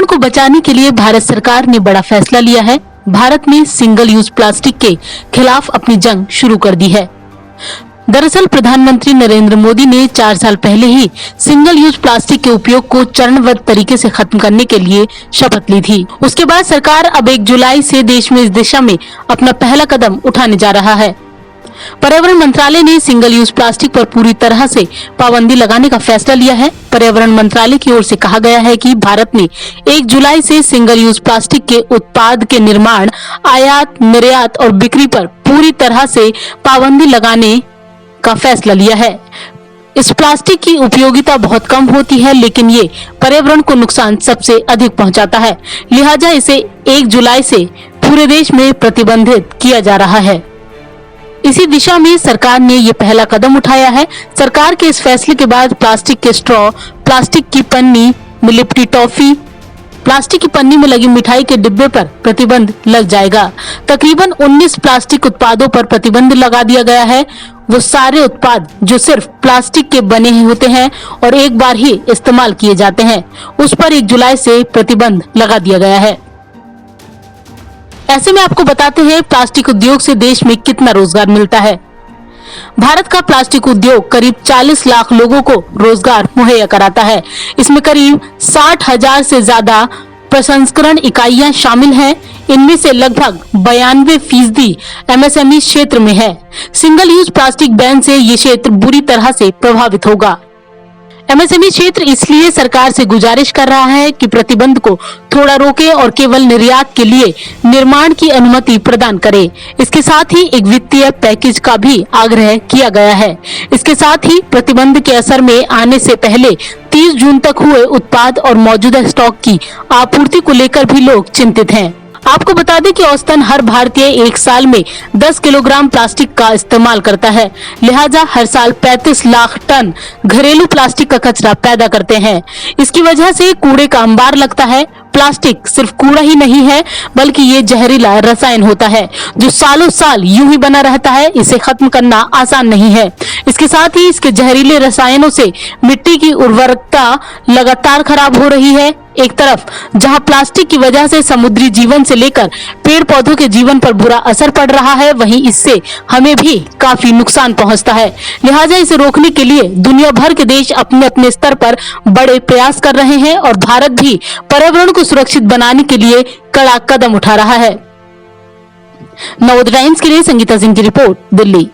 पर्यावरण को बचाने के लिए भारत सरकार ने बड़ा फैसला लिया है। भारत ने सिंगल यूज प्लास्टिक के खिलाफ अपनी जंग शुरू कर दी है। दरअसल प्रधानमंत्री नरेंद्र मोदी ने 4 साल पहले ही सिंगल यूज प्लास्टिक के उपयोग को चरणबद्ध तरीके से खत्म करने के लिए शपथ ली थी। उसके बाद सरकार अब 1 जुलाई से देश में इस दिशा में अपना पहला कदम उठाने जा रहा है। पर्यावरण मंत्रालय ने सिंगल यूज प्लास्टिक पर पूरी तरह से पाबंदी लगाने का फैसला लिया है। पर्यावरण मंत्रालय की ओर से कहा गया है कि भारत ने 1 जुलाई से सिंगल यूज प्लास्टिक के उत्पाद के निर्माण, आयात, निर्यात और बिक्री पर पूरी तरह से पाबंदी लगाने का फैसला लिया है। इस प्लास्टिक की उपयोगिता बहुत कम होती है, लेकिन ये पर्यावरण को नुकसान सबसे अधिक पहुंचाता है। लिहाजा इसे 1 जुलाई से पूरे देश में प्रतिबंधित किया जा रहा है। इसी दिशा में सरकार ने ये पहला कदम उठाया है। सरकार के इस फैसले के बाद प्लास्टिक के स्ट्रॉ, प्लास्टिक की पन्नी में लिपटी टॉफी, प्लास्टिक की पन्नी में लगी मिठाई के डिब्बे पर प्रतिबंध लग जाएगा। तकरीबन 19 प्लास्टिक उत्पादों पर प्रतिबंध लगा दिया गया है। वो सारे उत्पाद जो सिर्फ प्लास्टिक के बने ही होते हैं और एक बार ही इस्तेमाल किए जाते हैं, उस पर 1 जुलाई से प्रतिबंध लगा दिया गया है। ऐसे में आपको बताते हैं प्लास्टिक उद्योग से देश में कितना रोजगार मिलता है। भारत का प्लास्टिक उद्योग करीब 40 लाख लोगों को रोजगार मुहैया कराता है। इसमें करीब 60,000 से ज्यादा प्रसंस्करण इकाइयां शामिल हैं। इनमें से लगभग 92% MSME क्षेत्र में है। सिंगल यूज प्लास्टिक बैन से ये क्षेत्र बुरी तरह से प्रभावित होगा। MSME क्षेत्र इसलिए सरकार से गुजारिश कर रहा है कि प्रतिबंध को थोड़ा रोके और केवल निर्यात के लिए निर्माण की अनुमति प्रदान करे। इसके साथ ही एक वित्तीय पैकेज का भी आग्रह किया गया है। इसके साथ ही प्रतिबंध के असर में आने से पहले 30 जून तक हुए उत्पाद और मौजूदा स्टॉक की आपूर्ति को लेकर भी लोग चिंतित हैं। आपको बता दें कि औसतन हर भारतीय एक साल में 10 किलोग्राम प्लास्टिक का इस्तेमाल करता है। लिहाजा हर साल 35 लाख टन घरेलू प्लास्टिक का कचरा पैदा करते हैं। इसकी वजह से कूड़े का अंबार लगता है। प्लास्टिक सिर्फ कूड़ा ही नहीं है, बल्कि ये जहरीला रसायन होता है जो सालों साल यूं ही बना रहता है। इसे खत्म करना आसान नहीं है। इसके साथ ही इसके जहरीले रसायनों से मिट्टी की उर्वरकता लगातार खराब हो रही है। एक तरफ जहां प्लास्टिक की वजह से समुद्री जीवन से लेकर पेड़ पौधों के जीवन पर बुरा असर पड़ रहा है, वहीं इससे हमें भी काफी नुकसान पहुंचता है। लिहाजा इसे रोकने के लिए दुनिया भर के देश अपने अपने स्तर पर बड़े प्रयास कर रहे हैं और भारत भी पर्यावरण को सुरक्षित बनाने के लिए कड़ा कदम उठा रहा है। नवोदय टाइम्स के लिए संगीता सिंह की रिपोर्ट, दिल्ली।